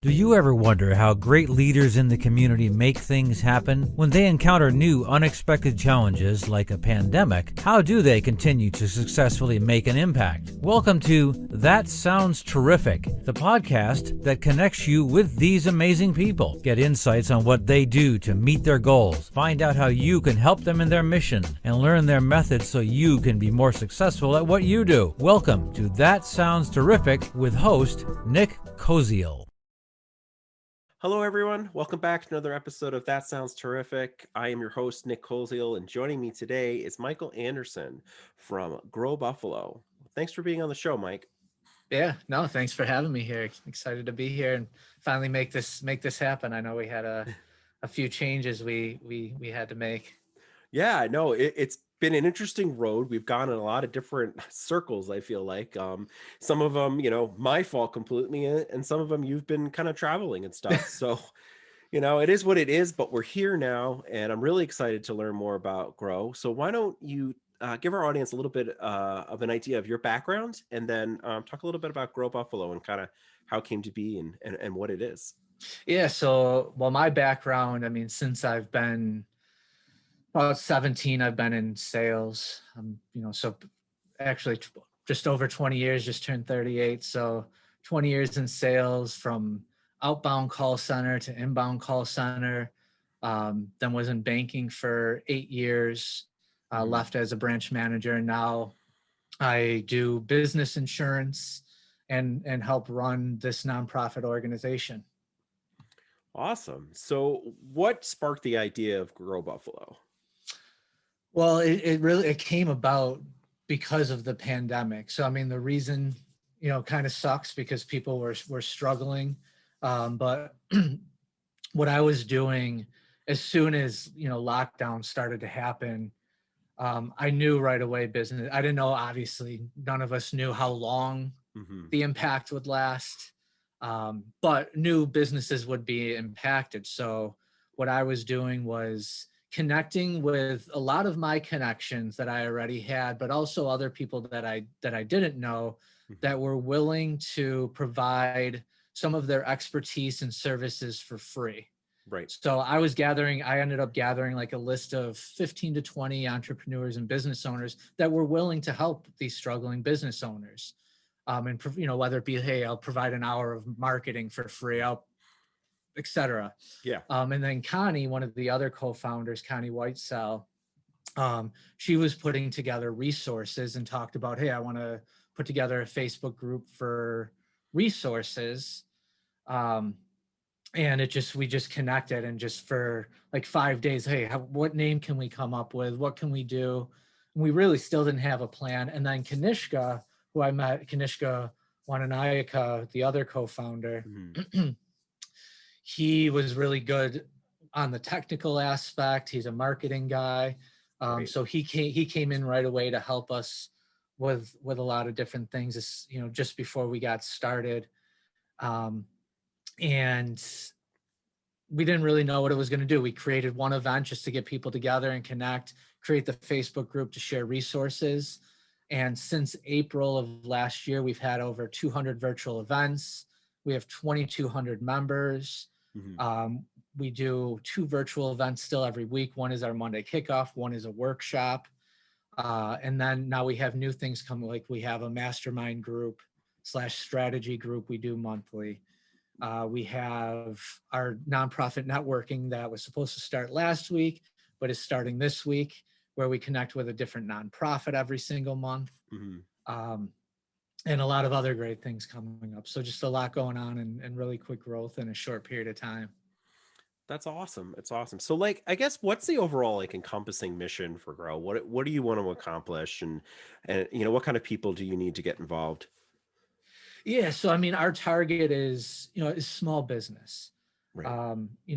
Do you ever wonder how great leaders in the community make things happen? When they encounter new, unexpected challenges like a pandemic, how do they continue to successfully make an impact? Welcome to That Sounds Terrific, the podcast that connects you with these amazing people. Get insights on what they do to meet their goals, find out how you can help them in their mission, and learn their methods so you can be more successful at what you do. Welcome to That Sounds Terrific with host Nick Koziel. Hello, everyone. Welcome back to another episode of That Sounds Terrific. I am your host, Nick Koziel, and joining me today is Michael Anderson from G.R.O.W Buffalo. Thanks for being on the show, Mike. Yeah, no, thanks for having me here. Excited to be here and finally make this happen. I know we had a few changes we had to make. Yeah, no, it's been an interesting road. We've gone in a lot of different circles, I feel like. Some of them, my fault completely, and some of them you've been kind of traveling and stuff. So, it is what it is, but we're here now, and I'm really excited to learn more about G.R.O.W. So why don't you give our audience a little bit of an idea of your background, and then talk a little bit about G.R.O.W Buffalo and kind of how it came to be and what it is. Yeah, so, well, my background, I mean, since I've been about 17, I've been in sales. So actually just over 20 years, just turned 38. So 20 years in sales, from outbound call center to inbound call center. Then was in banking for 8 years, left as a branch manager. And now I do business insurance and help run this nonprofit organization. Awesome. So what sparked the idea of G.R.O.W Buffalo? Well, it came about because of the pandemic. So, I mean, the reason, kind of sucks because people were struggling. But what I was doing as soon as, lockdown started to happen, I knew right away business. I didn't know, obviously, none of us knew how long the impact would last, but knew businesses would be impacted. So what I was doing was connecting with a lot of my connections that I already had, but also other people that I didn't know that were willing to provide some of their expertise and services for free. Right. So I ended up gathering like a list of 15 to 20 entrepreneurs and business owners that were willing to help these struggling business owners. And whether it be, hey, I'll provide an hour of marketing for free, etc. Yeah. And then Connie, one of the other co-founders, Connie Whitesell, she was putting together resources and talked about, hey, I want to put together a Facebook group for resources. And we just connected, and just for like 5 days, hey, what name can we come up with? What can we do? And we really still didn't have a plan. And then Kanishka, who I met, Kanishka Wananayaka, the other co-founder, he was really good on the technical aspect. He's a marketing guy. Right. So he came in right away to help us with a lot of different things, just before we got started. And we didn't really know what it was going to do. We created one event just to get people together and connect, create the Facebook group to share resources. And since April of last year, we've had over 200 virtual events. We have 2,200 members. We do 2 virtual events still every week. One is our Monday kickoff. One is a workshop. And then now we have new things coming, like we have a mastermind group / strategy group we do monthly. We have our nonprofit networking that was supposed to start last week, but is starting this week, where we connect with a different nonprofit every single month. And a lot of other great things coming up. So just a lot going on, and really quick growth in a short period of time. That's awesome. It's awesome. So I guess what's the overall encompassing mission for G.R.O.W? What do you want to accomplish, and what kind of people do you need to get involved? Yeah. So, I mean, our target is small business. Right.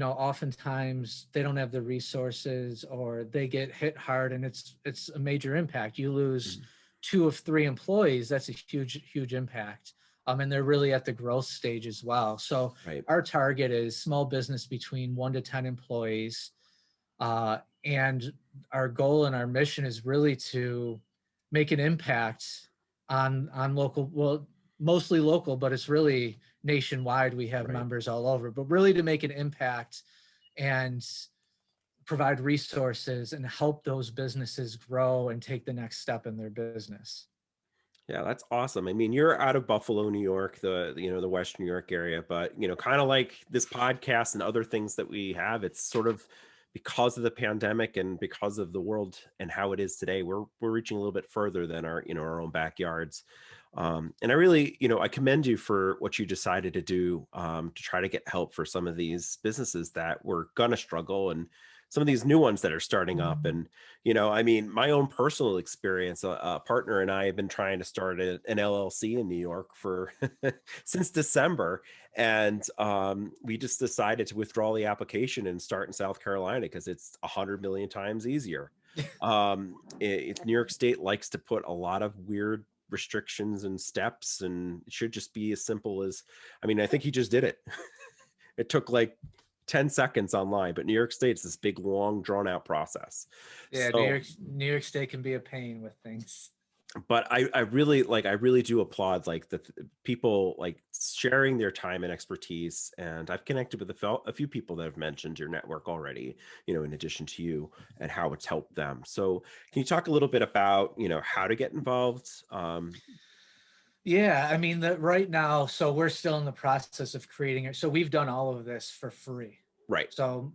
Oftentimes they don't have the resources, or they get hit hard, and it's a major impact. You lose 2 of 3 employees. That's a huge impact. And they're really at the growth stage as well. So Our target is small business between 1 to 10 employees. And our goal and our mission is really to make an impact on local, well, mostly local, but it's really nationwide. We have Right. members all over, but really to make an impact and provide resources and help those businesses grow and take the next step in their business. Yeah, that's awesome. I mean, you're out of Buffalo, New York, the Western New York area, but kind of like this podcast and other things that we have, it's sort of because of the pandemic and because of the world and how it is today, we're reaching a little bit further than our own backyards. And I really, I commend you for what you decided to do, to try to get help for some of these businesses that were gonna struggle, and some of these new ones that are starting up. And I mean, my own personal experience, a partner and I have been trying to start an LLC in New York for since December. And we just decided to withdraw the application and start in South Carolina because it's 100 million times easier. New York State likes to put a lot of weird restrictions and steps, and it should just be as simple as, I mean, I think he just did it. It took like 10 seconds online, but New York State's this big, long, drawn out process. Yeah, So, New York State can be a pain with things. but I really do applaud like the people like sharing their time and expertise. And I've connected with a few people that have mentioned your network already, in addition to you, and how it's helped them. So can you talk a little bit about, how to get involved? Yeah, I mean that right now, so we're still in the process of creating it. So we've done all of this for free. Right. So,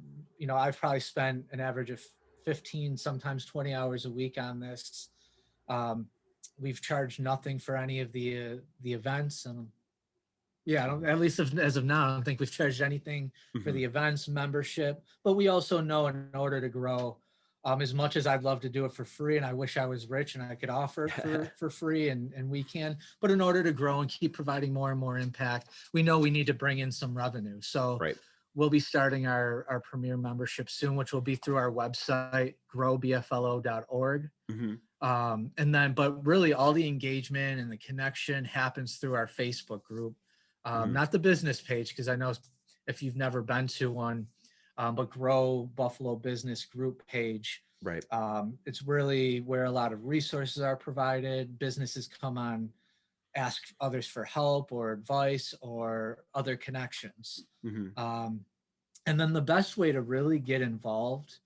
I've probably spent an average of 15, sometimes 20 hours a week on this. We've charged nothing for any of the events, and yeah, I don't, at least as of now, I don't think we've charged anything for the events membership. But we also know in order to grow, as much as I'd love to do it for free, and I wish I was rich and I could offer it for free, and we can. But in order to grow and keep providing more and more impact, we know we need to bring in some revenue. So Right. we'll be starting our premier membership soon, which will be through our website, growbflo.org. And then, but really all the engagement and the connection happens through our Facebook group, not the business page, because I know if you've never been to one, but Grow Buffalo Business Group page. Right. It's really where a lot of resources are provided. Businesses come on, ask others for help or advice or other connections. And then the best way to really get involved,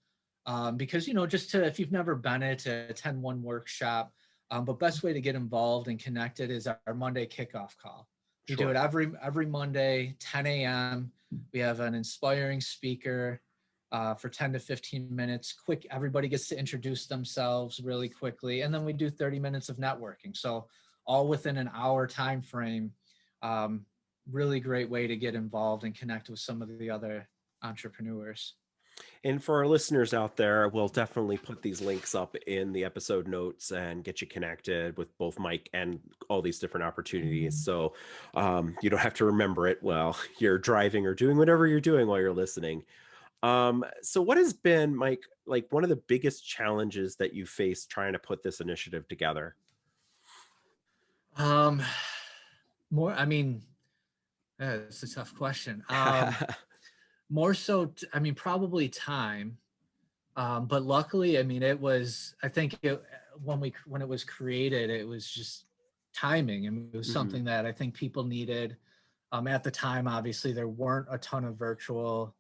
because, just to, if you've never been it, to attend one workshop, but best way to get involved and connected is our Monday kickoff call. We do it every Monday, 10 a.m. We have an inspiring speaker for 10 to 15 minutes. Quick, everybody gets to introduce themselves really quickly. And then we do 30 minutes of networking. So all within an hour time frame. Really great way to get involved and connect with some of the other entrepreneurs. And for our listeners out there, we'll definitely put these links up in the episode notes and get you connected with both Mike and all these different opportunities. So you don't have to remember it while you're driving or doing whatever you're doing while you're listening. So what has been, Mike, like one of the biggest challenges that you faced trying to put this initiative together? It's a tough question. More so, probably time. But luckily, it was, I think when it was created, it was just timing. It was something that I think people needed. At the time, obviously, there weren't a ton of virtual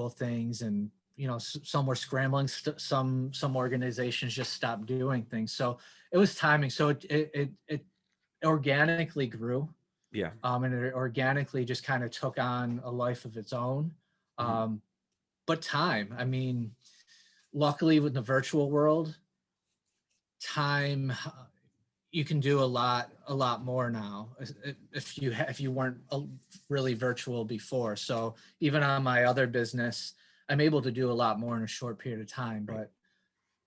things, and some were scrambling. Some organizations just stopped doing things. So it was timing. So it organically grew. Yeah. And it organically just kind of took on a life of its own. But time, luckily with the virtual world, time, you can do a lot more now if you weren't really virtual before. So even on my other business, I'm able to do a lot more in a short period of time. Right.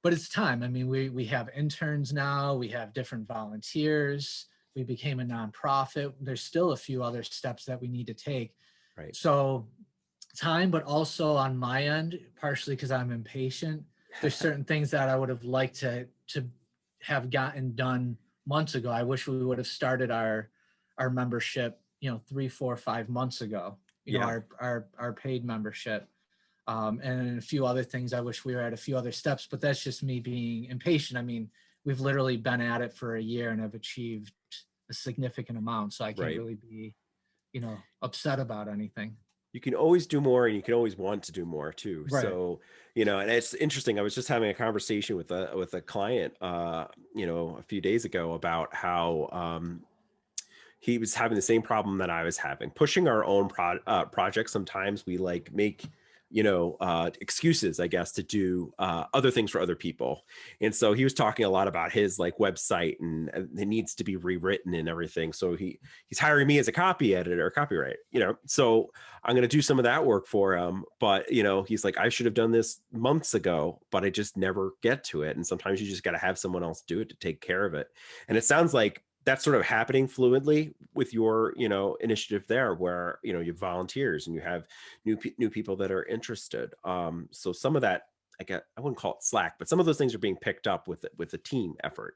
But it's time. We have interns now, we have different volunteers. We became a nonprofit. There's still a few other steps that we need to take. Right. So time, but also on my end, partially because I'm impatient, there's certain things that I would have liked to have gotten done months ago. I wish we would have started our membership, 3, 4, 5 months ago, our paid membership. And a few other things. I wish we were at a few other steps, but that's just me being impatient. We've literally been at it for a year and have achieved a significant amount, so I can't Right. really be, upset about anything. You can always do more, and you can always want to do more too. Right. So, and it's interesting. I was just having a conversation with a client, a few days ago about how he was having the same problem that I was having, pushing our own projects. Sometimes we like make, excuses, I guess, to do other things for other people. And so he was talking a lot about his like website, and it needs to be rewritten and everything. So he's hiring me as a copy editor, copyright, so I'm going to do some of that work for him. But, he's like, I should have done this months ago, but I just never get to it. And sometimes you just got to have someone else do it to take care of it. And it sounds like that's sort of happening fluidly with your, initiative there, where, you have volunteers and you have new people that are interested. So some of that, I wouldn't call it slack, but some of those things are being picked up with a team effort,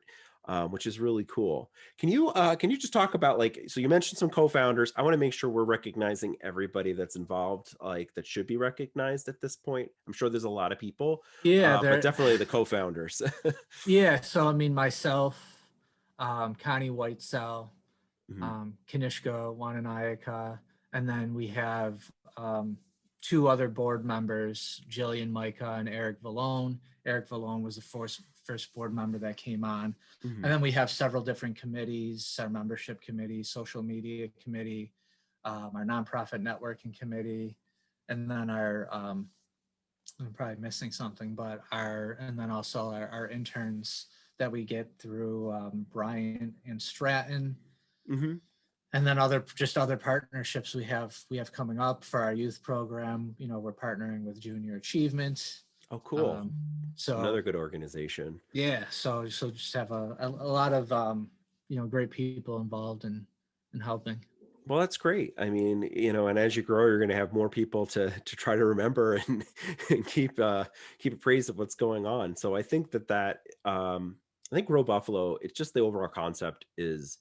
which is really cool. Can you just talk about, like, so you mentioned some co-founders. I want to make sure we're recognizing everybody that's involved, like that should be recognized at this point. I'm sure there's a lot of people, Yeah, but there. definitely the co-founders. Yeah, so I mean, myself, Connie Whitesell, Mhm. Kanishka Wananayaka, and then we have two other board members, Jillian Micah and Eric Vallone. Eric Vallone was the first board member that came on. Mhm. And then we have several different committees, our membership committee, social media committee, our nonprofit networking committee, and then I'm probably missing something, but and then also our interns that we get through Bryant and Stratton, Mhm. and then other partnerships we have coming up for our youth program. We're partnering with Junior Achievement. Oh, cool. Um, so Another good organization. yeah, so just have a lot of great people involved in helping. Well, that's great. I mean, and as you grow, you're going to have more people to try to remember and, and keep appraised of what's going on. So I think I think Grow Buffalo, it's just the overall concept is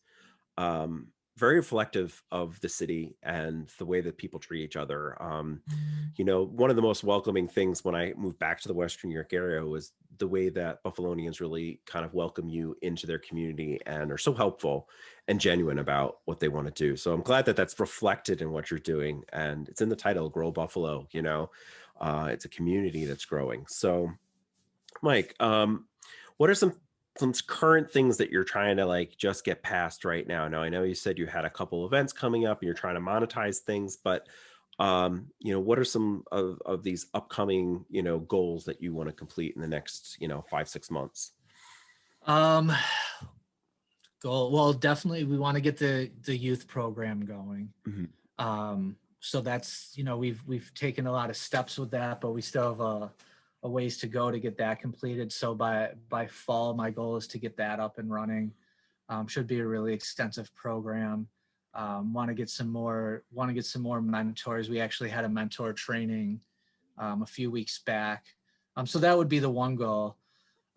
um, very reflective of the city and the way that people treat each other. One of the most welcoming things when I moved back to the Western New York area was the way that Buffalonians really kind of welcome you into their community and are so helpful and genuine about what they want to do. So I'm glad that that's reflected in what you're doing, and it's in the title, Grow Buffalo. It's a community that's growing. So, Mike, what are some current things that you're trying to like just get past right now? Now, I know you said you had a couple events coming up and you're trying to monetize things, but what are some of these upcoming, goals that you want to complete in the next, 5-6 months? Um, Goal. Well, definitely we want to get the youth program going. Mhm. So that's we've taken a lot of steps with that, but we still have a ways to go to get that completed. So by fall, my goal is to get that up and running. Should be a really extensive program. Want to get some more mentors. We actually had a mentor training a few weeks back. So that would be the one goal.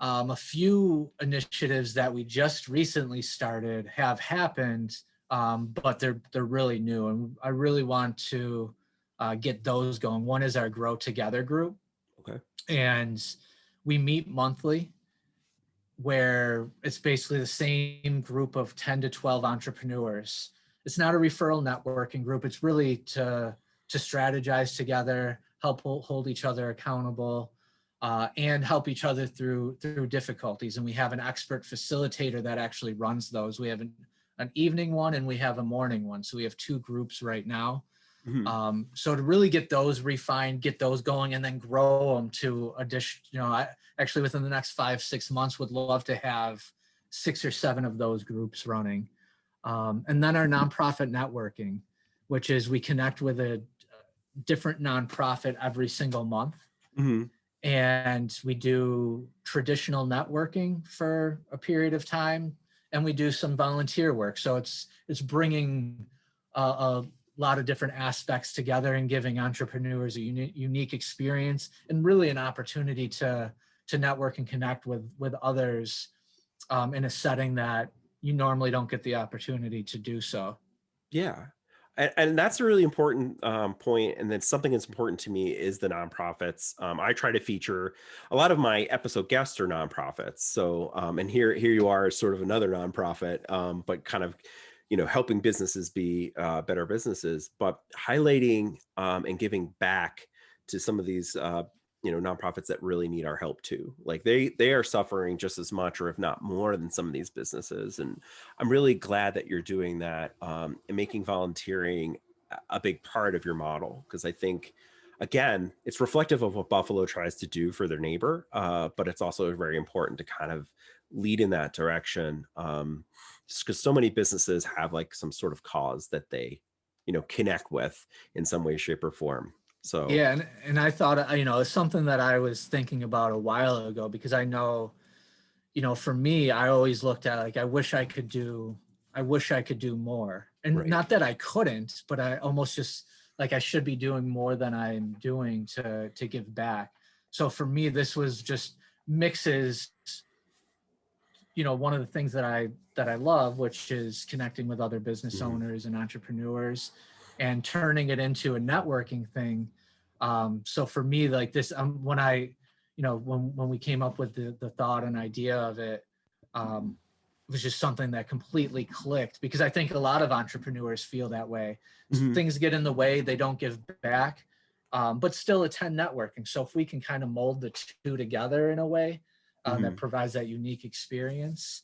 A few initiatives that we just recently started have happened, but they're really new, and I really want to get those going. One is our Grow Together group, Okay. and we meet monthly, where it's basically the same group of 10 to 12 entrepreneurs. It's not a referral networking group. It's really to strategize together, help hold each other accountable, and help each other through difficulties. And we have an expert facilitator that actually runs those. We have an evening one and we have a morning one. So we have two groups right now. Mhm. So to really get those refined, get those going, and then grow them to addition, I actually within the next 5-6 months would love to have 6 or 7 of those groups running. And then our nonprofit networking, which is we connect with a different nonprofit every single month. Mhm. And we do traditional networking for a period of time, and we do some volunteer work. So it's bringing a lot of different aspects together and giving entrepreneurs a unique experience and really an opportunity to network and connect with others in a setting that you normally don't get the opportunity to do so. Yeah. And that's a really important point. And then something that's important to me is the nonprofits. I try to feature a lot of my episode guests are nonprofits. So, and here you are, as sort of another nonprofit, but kind of, helping businesses be better businesses, but highlighting and giving back to some of these, nonprofits that really need our help too. Like they are suffering just as much, or if not more, than some of these businesses. And I'm really glad that you're doing that, and making volunteering a big part of your model, because I think, again, it's reflective of what Buffalo tries to do for their neighbor, but it's also very important to kind of lead in that direction, just because so many businesses have like some sort of cause that they, connect with in some way, shape, or form. So Yeah, and I thought, it's something that I was thinking about a while ago, because I know, for me, I always looked at like, I wish I could do more. And right. not that I couldn't, but I almost just like I should be doing more than I'm doing to give back. So for me, this was just mixes, one of the things that I love, which is connecting with other business Mhm. owners and entrepreneurs and turning it into a networking thing. So for me, like this, when I, when we came up with the thought and idea of it, it was just something that completely clicked, because I think a lot of entrepreneurs feel that way. Mhm. Things get in the way, they don't give back, but still attend networking. So if we can kind of mold the two together in a way that Mhm. provides that unique experience,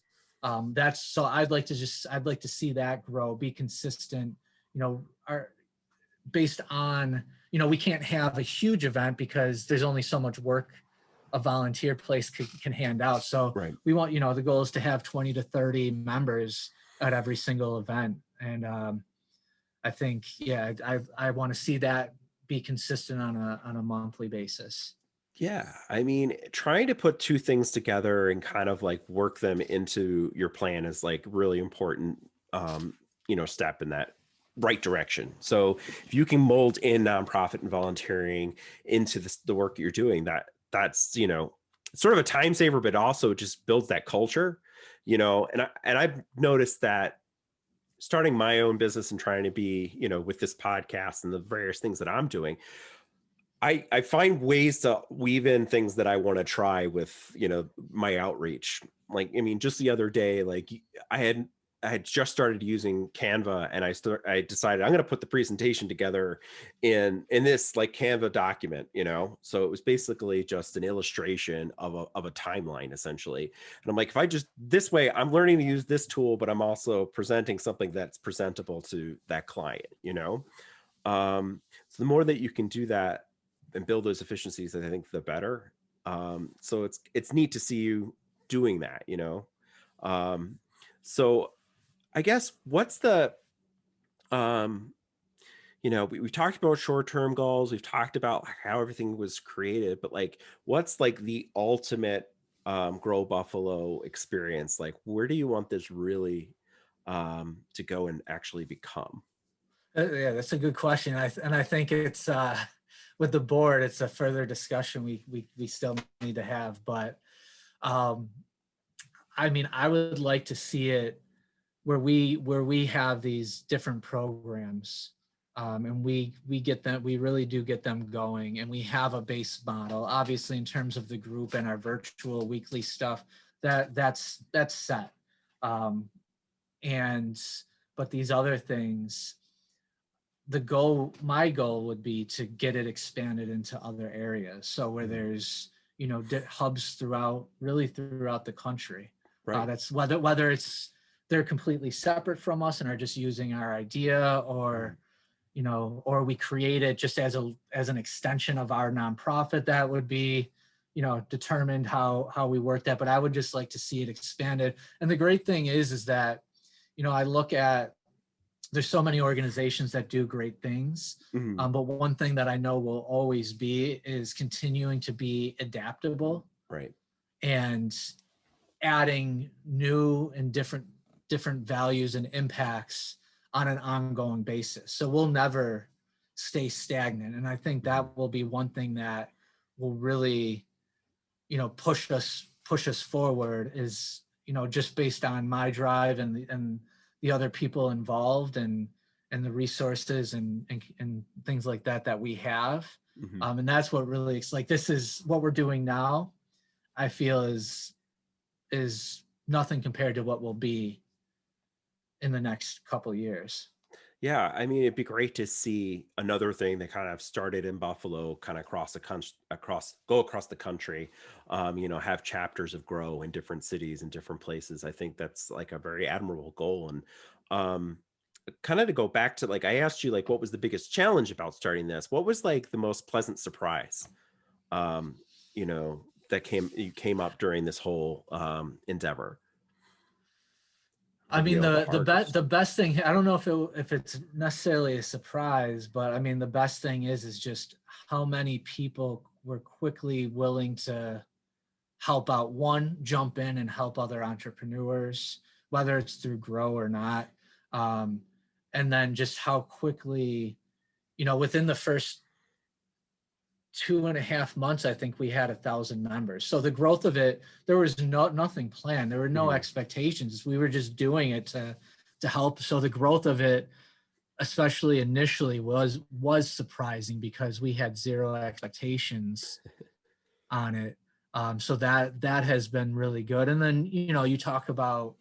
that's so I'd like to see that grow, be consistent, based on, we can't have a huge event because there's only so much work a volunteer place can hand out. So Right. we want, the goal is to have 20 to 30 members at every single event. And I think, yeah, I want to see that be consistent on a monthly basis. Yeah, I mean, trying to put two things together and kind of like work them into your plan is like really important, step in that right direction. So if you can mold in nonprofit and volunteering into the work that you're doing, that's sort of a time saver, but also just builds that culture, and I've noticed that starting my own business and trying to be, with this podcast and the various things that I'm doing, I find ways to weave in things that I want to try with, my outreach. Like, I mean, just the other day, like I had I had just started using Canva, and I decided I'm going to put the presentation together in this like Canva document, So it was basically just an illustration of a timeline essentially. And I'm like, if I just this way, I'm learning to use this tool, but I'm also presenting something that's presentable to that client. So the more that you can do that and build those efficiencies, I think the better. So it's neat to see you doing that. Um, so I guess what's the um, we've talked about short-term goals, we've talked about how everything was created, but like what's like the ultimate Grow Buffalo experience? Like where do you want this really to go and actually become? Yeah, that's a good question. And I think it's with the board, it's a further discussion we still need to have. But um, I mean, I would like to see it where we have these different programs, and we get them, we really do get them going, and we have a base model. Obviously, in terms of the group and our virtual weekly stuff, that's set. Um, and but these other things, my goal would be to get it expanded into other areas. So where Mhm. there's, hubs throughout the country. Right. That's whether it's they're completely separate from us and are just using our idea, Mhm. or we create it just as an extension of our nonprofit. That would be, determined how we work that. But I would just like to see it expanded. And the great thing is that, I look at, there's so many organizations that do great things. Mhm. But one thing that I know will always be is continuing to be adaptable Right. and adding new and different values and impacts on an ongoing basis. So we'll never stay stagnant. And I think Mhm. that will be one thing that will really, push us forward, is, just based on my drive and the other people involved, and and the resources and things like that we have. Mm-hmm. And that's what really, it's like, this is what we're doing now, I feel is nothing compared to what will be in the next couple of years. Yeah, I mean, it'd be great to see another thing that kind of started in Buffalo, kind of go across the country. Have chapters of Grow in different cities and different places. I think that's like a very admirable goal. And um, kind of to go back to, like, I asked you, like, what was the biggest challenge about starting this? What was like the most pleasant surprise? Um, that came up during this whole endeavor. I mean, The the hardest. best thing, I don't know if it's necessarily a surprise, but I mean, the best thing is just how many people were quickly willing to help out, one, jump in and help other entrepreneurs, whether it's through Grow or not. Um, and then just how quickly, within the first 2.5 months, I think we had 1,000 members. So the growth of it, there was nothing planned. There were no Mhm. expectations. We were just doing it to help. So the growth of it, especially initially, was surprising because we had zero expectations on it. So that has been really good. And then you talk about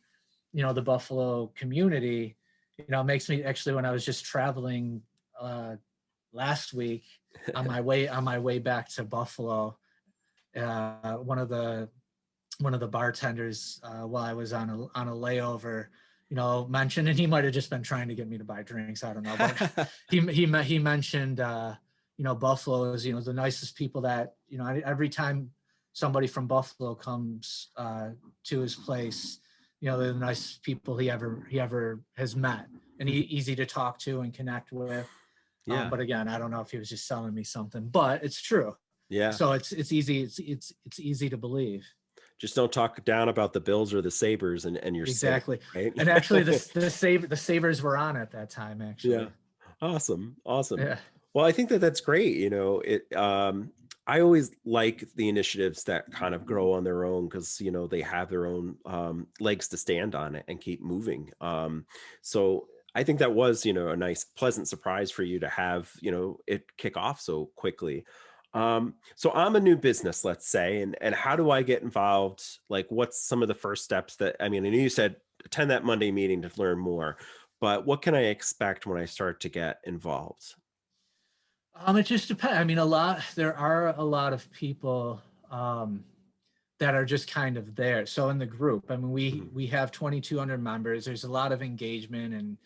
the Buffalo community. It makes me, actually, when I was just traveling last week on my way back to Buffalo, one of the bartenders, while I was on a layover, mentioned, and he might have just been trying to get me to buy drinks, I don't know, but he mentioned Buffalo is the nicest people that every time somebody from Buffalo comes to his place, they're the nicest people he ever has met, and easy to talk to and connect with. Yeah. But again, I don't know if he was just selling me something, but it's true. Yeah. So it's easy. It's easy to believe. Just don't talk down about the Bills or the Sabres, and you're safe, Exactly. right? And actually, the Sabres were on at that time. Yeah. Actually. Awesome. Awesome. Yeah. Well, I think that that's great. I always like the initiatives that kind of grow on their own, because, they have their own legs to stand on it and keep moving. So I think that was, a nice, pleasant surprise for you to have, it kick off so quickly. So I'm a new business, let's say, and how do I get involved? Like, what's some of the first steps that, I mean, I know you said attend that Monday meeting to learn more, but what can I expect when I start to get involved? It just depends. I mean, there are a lot of people that are just kind of there. So in the group, I mean, Mhm. we have 2,200 members. There's a lot of engagement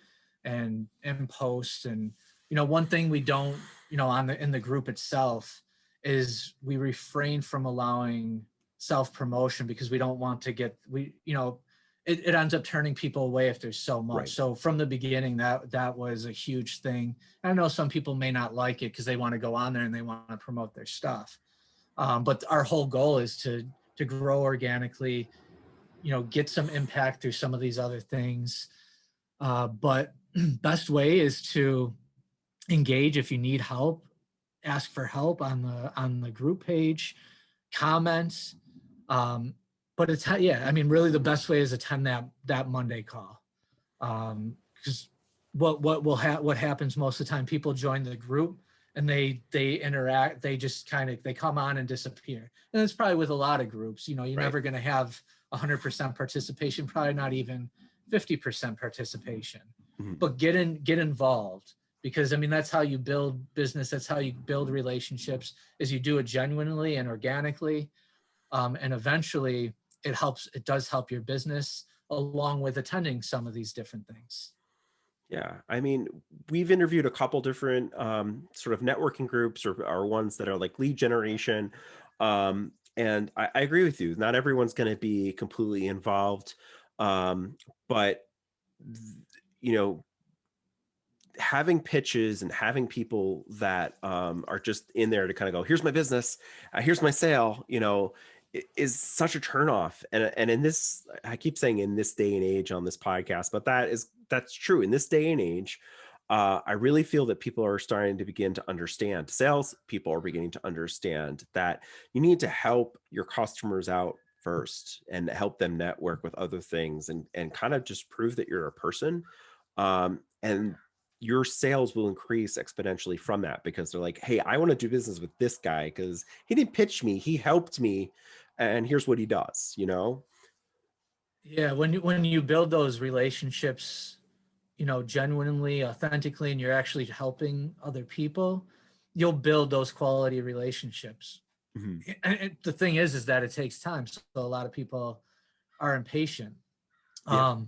and posts, and one thing we don't, in the group itself, is we refrain from allowing self promotion, because we don't want to get it ends up turning people away if there's so much. Right. So from the beginning, that was a huge thing. I know some people may not like it because they want to go on there and they want to promote their stuff. But our whole goal is to grow organically, get some impact through some of these other things. But best way is to engage. If you need help, ask for help on the group page, comments. But I mean, really the best way is attend that Monday call. Because what happens most of the time, people join the group and they interact, they just they come on and disappear. And it's probably with a lot of groups, you're Right. never going to have 100% participation, probably not even 50% participation. Mhm. But get involved, because I mean, that's how you build business, that's how you build relationships, is you do it genuinely and organically. And eventually it does help your business, along with attending some of these different things. Yeah, I mean, we've interviewed a couple different sort of networking groups, or ones that are like lead generation. And I agree with you. Not everyone's going to be completely involved. But, th- you know, having pitches and having people that are just in there to kind of go, here's my business, here's my sale, is such a turnoff. And in this, I keep saying in this day and age on this podcast, but that's true in this day and age. I really feel that people are starting to begin to understand, sales people are beginning to understand that you need to help your customers out first and help them network with other things, and kind of just prove that you're a person. And your sales will increase exponentially from that, because they're like, hey, I want to do business with this guy because he didn't pitch me, he helped me, and here's what he does, you know? Yeah, when you build those relationships, genuinely, authentically, and you're actually helping other people, you'll build those quality relationships. Mhm. And the thing is that it takes time. So a lot of people are impatient. Yeah.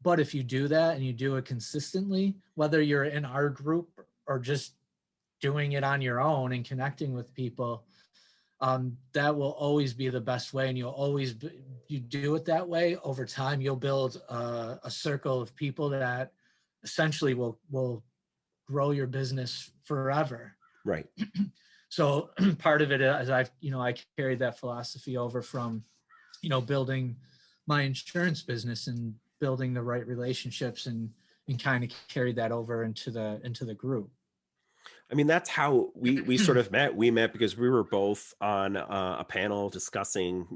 But if you do that and you do it consistently, whether you're in our group or just doing it on your own and connecting with people, that will always be the best way. And you do it that way over time, you'll build a circle of people that essentially will grow your business forever. Right. So part of it is I carried that philosophy over from, building my insurance business and building the right relationships, and kind of carried that over into the group. I mean, that's how we sort of met. We met because we were both on a panel discussing,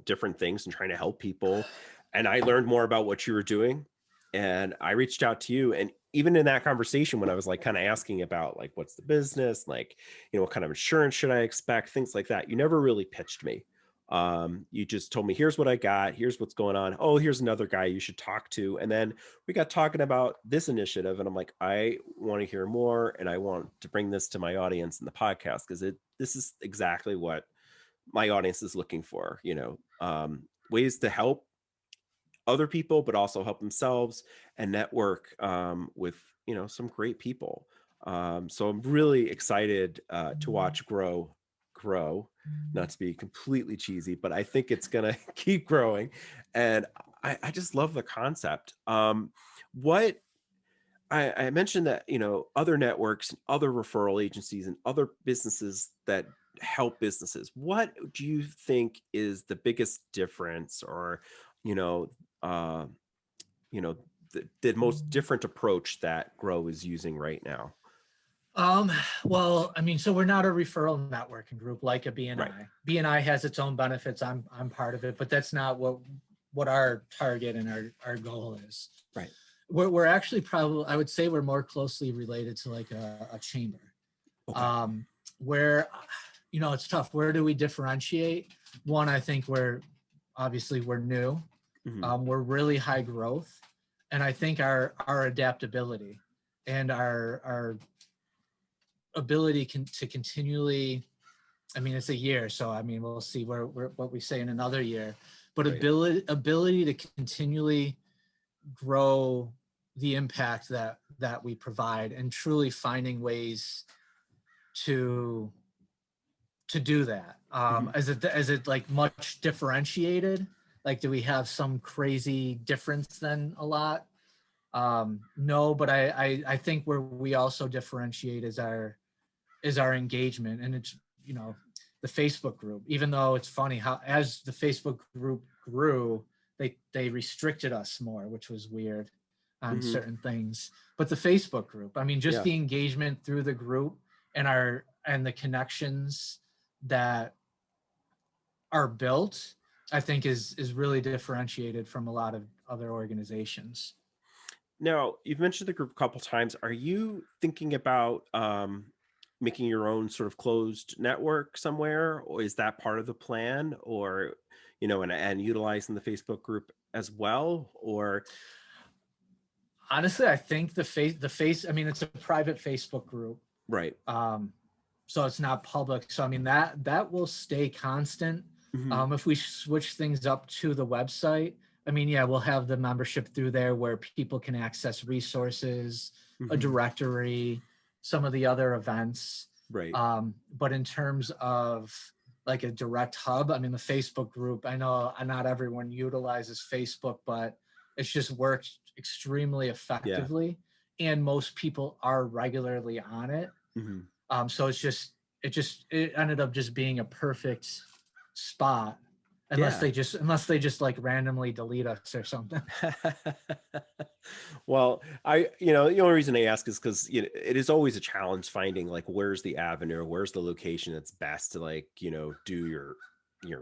different things and trying to help people. And I learned more about what you were doing. And I reached out to you. And even in that conversation, when I was like kind of asking about like, what's the business? Like, what kind of insurance should I expect? Things like that. You never really pitched me. You just told me, here's what I got. Here's what's going on. Oh, here's another guy you should talk to. And then we got talking about this initiative, and I'm like, I want to hear more, and I want to bring this to my audience in the podcast, because this is exactly what my audience is looking for, ways to help other people, but also help themselves and network with, some great people. So I'm really excited to watch grow, not to be completely cheesy, but I think it's going to keep growing. And I just love the concept. What I mentioned that, other networks, other referral agencies, and other businesses that help businesses. What do you think is the biggest difference, or, you know, uh, you know, the most different approach that Grow is using right now? Well, I mean, so we're not a referral networking group like a Right. BNI. BNI has its own benefits. I'm part of it, but that's not what our target and our goal is. Right. We're actually probably, I would say we're more closely related to like a chamber. Okay. Where, it's tough. Where do we differentiate? One, I think we're new. Mhm. We're really high growth. And I think our adaptability and our ability to continually, I mean, it's a year, so I mean, we'll see what we say in another year, but Right. ability to continually grow the impact that we provide, and truly finding ways to do that. Mhm. Is it like much differentiated? Like, do we have some crazy difference than a lot? No, but I think where we also differentiate is our engagement. And it's, the Facebook group, even though it's funny how as the Facebook group grew, they restricted us more, which was weird on Mhm. certain things. But the Facebook group, I mean, just Yeah. the engagement through the group and the connections that are built, I think is really differentiated from a lot of other organizations. Now, you've mentioned the group a couple times. Are you thinking about making your own sort of closed network somewhere, or is that part of the plan, or and utilizing the Facebook group as well, or? Honestly, I think I mean, it's a private Facebook group. Right. So it's not public. So I mean, that will stay constant. Mhm. If we switch things up to the website, I mean, yeah, we'll have the membership through there where people can access resources, a Mhm. directory, some of the other events. Right. But in terms of like a direct hub, I mean, the Facebook group, I know not everyone utilizes Facebook, but it's just worked extremely Yeah. effectively. And most people are regularly on it. Mhm. So it ended up just being a perfect spot, unless Yeah. they just like randomly delete us or something. Well, the only reason I ask is because it is always a challenge finding like where's the avenue, where's the location that's best to like do your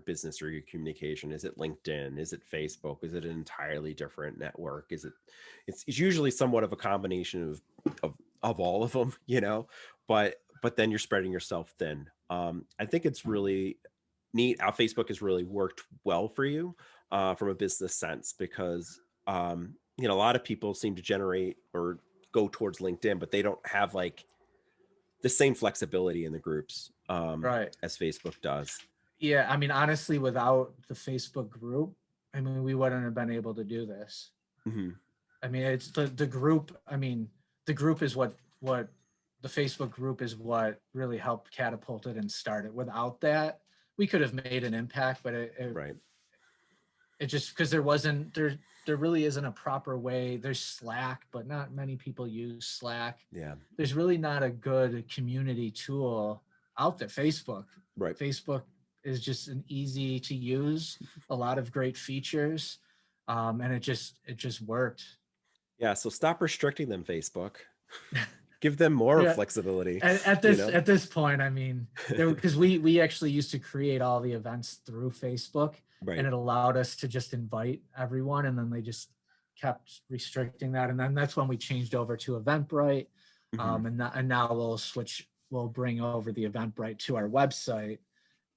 business or your communication. Is it LinkedIn? Is it Facebook? Is it an entirely different network? It's usually somewhat of a combination of of all of them, but then you're spreading yourself thin. I think it's really neat how Facebook has really worked well for you from a business sense because a lot of people seem to generate or go towards LinkedIn, but they don't have like the same flexibility in the groups Right. as Facebook does. Yeah, I mean, honestly, without the Facebook group, I mean, we wouldn't have been able to do this. Hmm. I mean, it's the group. I mean, the group is what the Facebook group is what really helped catapult it and start it. Without that, we could have made an impact, but Right. it just because there really isn't a proper way. There's Slack, but not many people use Slack. Yeah. There's really not a good community tool out there. Right. Facebook is just an easy to use, a lot of great features, and it just worked. Yeah. So stop restricting them, Facebook. Give them more Yeah. flexibility. At this point, I mean, because we actually used to create all the events through Facebook, Right. and it allowed us to just invite everyone, and then they just kept restricting that, and then that's when we changed over to Eventbrite, Mhm. and now we'll bring over the Eventbrite to our website,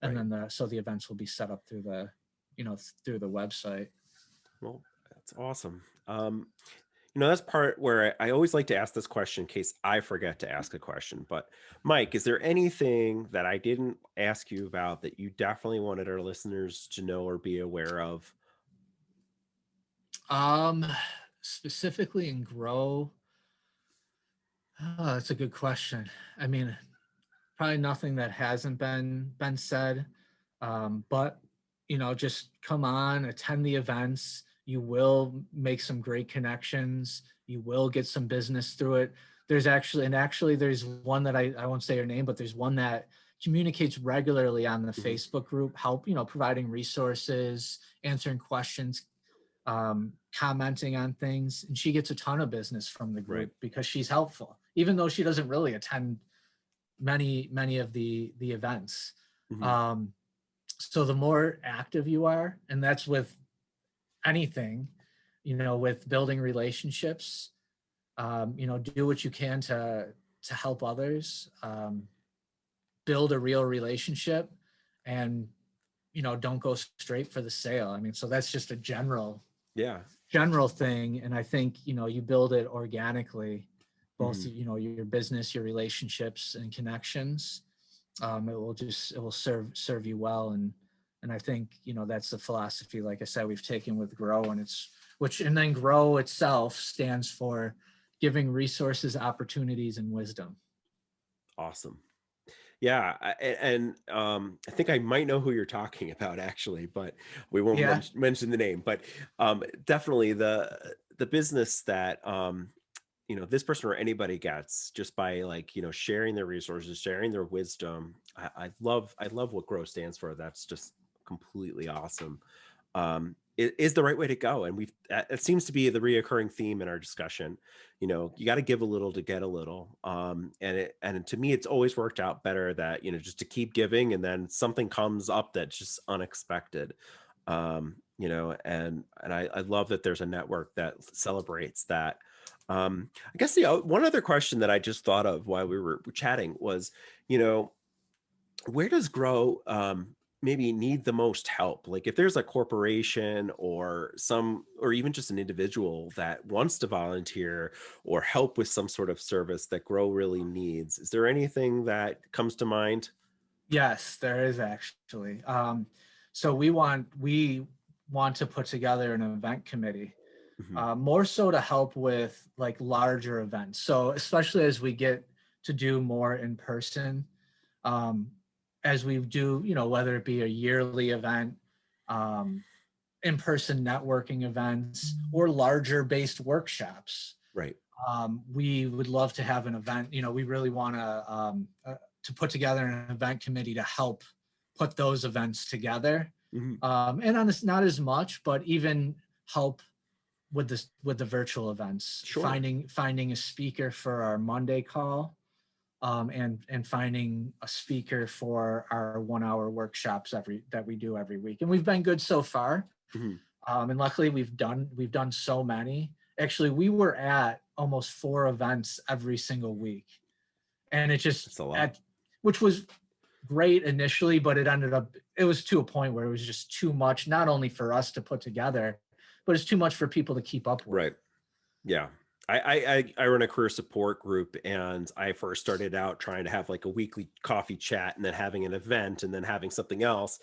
and Right. then so the events will be set up through through the website. Well, that's awesome. That's part where I always like to ask this question in case I forget to ask a question. But Mike, is there anything that I didn't ask you about that you definitely wanted our listeners to know or be aware of? Um, Specifically in Grow, that's a good question. I mean, probably nothing that hasn't been said, but just come on, attend the events. You will make some great connections. You will get some business through it. There's one that I won't say her name, but there's one that communicates regularly on the Mhm. Facebook group, providing resources, answering questions, commenting on things, and she gets a ton of business from the Right. group because she's helpful, even though she doesn't really attend many of the events. Mhm. Um, so the more active you are, and that's with anything, with building relationships, do what you can to help others, build a real relationship, and don't go straight for the sale. I mean, so that's just a Yeah. general thing, and I think you build it organically, both Mhm. your business, your relationships and connections. It will serve you well, and I think that's the philosophy, like I said, we've taken with Grow, and then Grow itself stands for giving resources, opportunities, and wisdom. Awesome. Yeah, and I think I might know who you're talking about actually, but we won't Yeah. mention the name. But definitely the business that this person or anybody gets just by like sharing their resources, sharing their wisdom. I love what Grow stands for. That's just completely awesome. It is the right way to go, and it seems to be the reoccurring theme in our discussion. You got to give a little to get a little, and to me it's always worked out better that just to keep giving and then something comes up that's just unexpected. And I love that there's a network that celebrates that. I guess the one other question that I just thought of while we were chatting was, you know where does Grow maybe need the most help? Like if there's a corporation or even just an individual that wants to volunteer or help with some sort of service that Grow really needs, is there anything that comes to mind? Yes, there is actually. So we want to put together an event committee, Mhm. more so to help with like larger events. So especially as we get to do more in person, um, as we do, whether it be a yearly event, um, in-person networking events, or larger based workshops. Right. We would love to have an event. We really want to put together an event committee to help put those events together. Mhm. And on this, not as much, but even help with the virtual events, Sure. finding a speaker for our Monday call, and finding a speaker for our 1 hour workshops that we do every week. And we've been good so far. Mhm. And luckily we've done so many, Actually, we were at almost 4 events every single week. And it just, That's a lot. which was great initially, but it was to a point where it was just too much, not only for us to put together, but it's too much for people to keep up with. Right. Yeah. I run a career support group, and I first started out trying to have like a weekly coffee chat and then having an event and then having something else.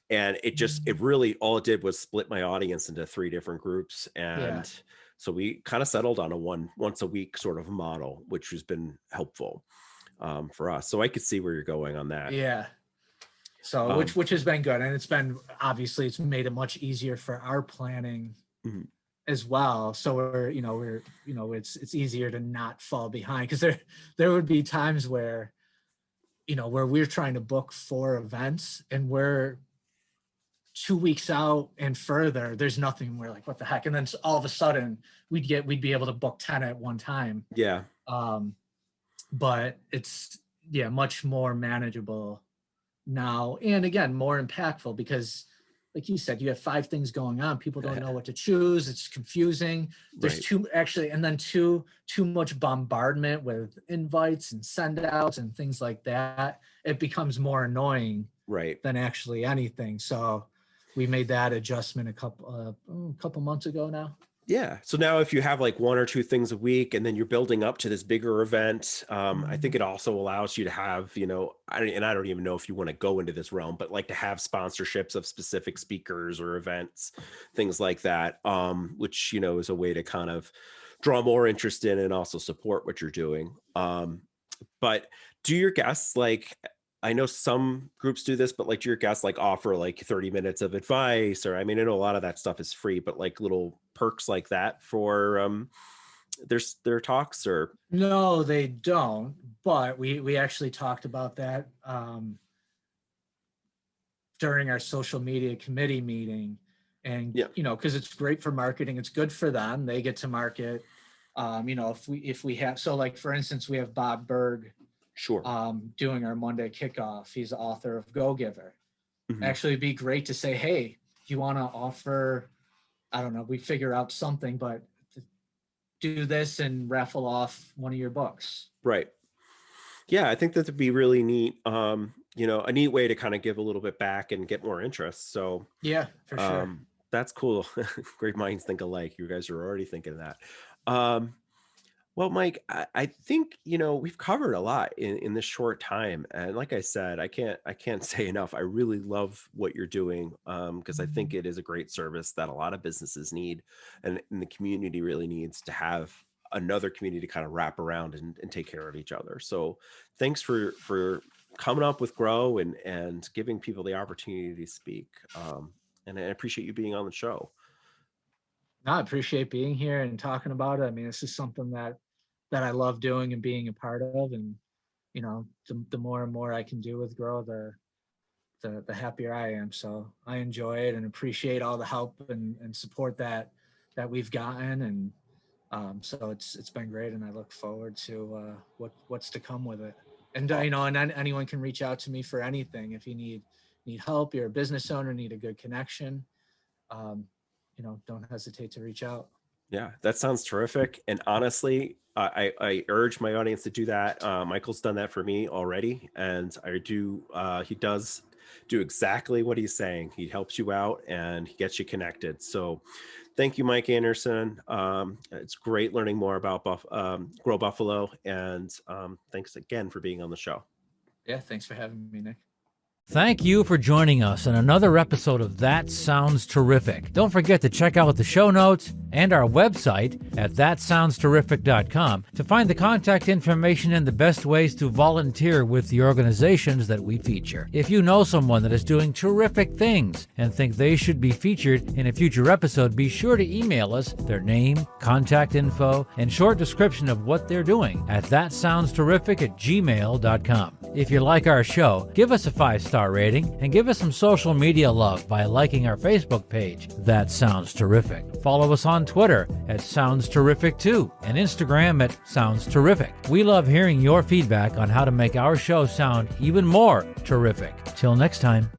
And it really, all it did was split my audience into 3 different groups. And so we kind of settled on a once a week sort of model, which has been helpful for us. So I could see where you're going on that. Yeah. So which has been good. And it's made it much easier for our planning as well. So it's easier to not fall behind, because there would be times where we're trying to book 4 events and we're 2 weeks out and further, there's nothing. We're like, what the heck? And then all of a sudden we'd be able to book 10 at one time. Yeah. But it's much more manageable now. And again, more impactful, because like you said, you have 5 things going on. People don't know what to choose. It's confusing. There's too much bombardment with invites and send outs and things like that. It becomes more annoying than actually anything. So we made that adjustment a couple months ago now. Yeah. So now if you have like 1 or 2 things a week and then you're building up to this bigger event, I think it also allows you to have, I don't even know if you want to go into this realm, but like to have sponsorships of specific speakers or events, things like that, which, is a way to kind of draw more interest in and also support what you're doing. But do your guests, like, I know some groups do this, but like, do your guests like offer like 30 minutes of advice? Or I mean, I know a lot of that stuff is free, but like little perks like that for their talks? Or no, they don't. But we actually talked about that during our social media committee meeting. And because it's great for marketing, it's good for them. They get to market. If we have, so like for instance, we have Bob Berg. Sure. Doing our Monday kickoff. He's the author of Go Giver. Actually, it'd be great to say, hey, do you want to offer, I don't know, we figure out something, but do this and raffle off one of your books. Right. Yeah, I think that would be really neat. A neat way to kind of give a little bit back and get more interest. So yeah, for sure. That's cool. Great minds think alike. You guys are already thinking that. Well, Mike, I think, we've covered a lot in this short time. And like I said, I can't say enough. I really love what you're doing, because I think it is a great service that a lot of businesses need, and the community really needs to have another community to kind of wrap around and take care of each other. So thanks for coming up with Grow and giving people the opportunity to speak. And I appreciate you being on the show. No, I appreciate being here and talking about it. I mean, this is something that I love doing and being a part of, and the more and more I can do with Grow, the happier I am. So I enjoy it and appreciate all the help and support that we've gotten, and so it's been great, and I look forward to what's to come with it. And and anyone can reach out to me for anything. If you need help, you're a business owner, need a good connection, don't hesitate to reach out. Yeah, that sounds terrific. And honestly, I urge my audience to do that. Michael's done that for me already. And he does do exactly what he's saying. He helps you out and he gets you connected. So thank you, Mike Anderson. It's great learning more about Grow Buffalo. And thanks again for being on the show. Yeah, thanks for having me, Nick. Thank you for joining us in another episode of That Sounds Terrific. Don't forget to check out the show notes and our website at thatsoundsterrific.com to find the contact information and the best ways to volunteer with the organizations that we feature. If you know someone that is doing terrific things and think they should be featured in a future episode, be sure to email us their name, contact info, and short description of what they're doing at thatsoundsterrific@gmail.com. If you like our show, give us a 5-star rating and give us some social media love by liking our Facebook page, That Sounds Terrific. Follow us on Twitter at Sounds Terrific 2 and Instagram at Sounds Terrific. We love hearing your feedback on how to make our show sound even more terrific. Till next time.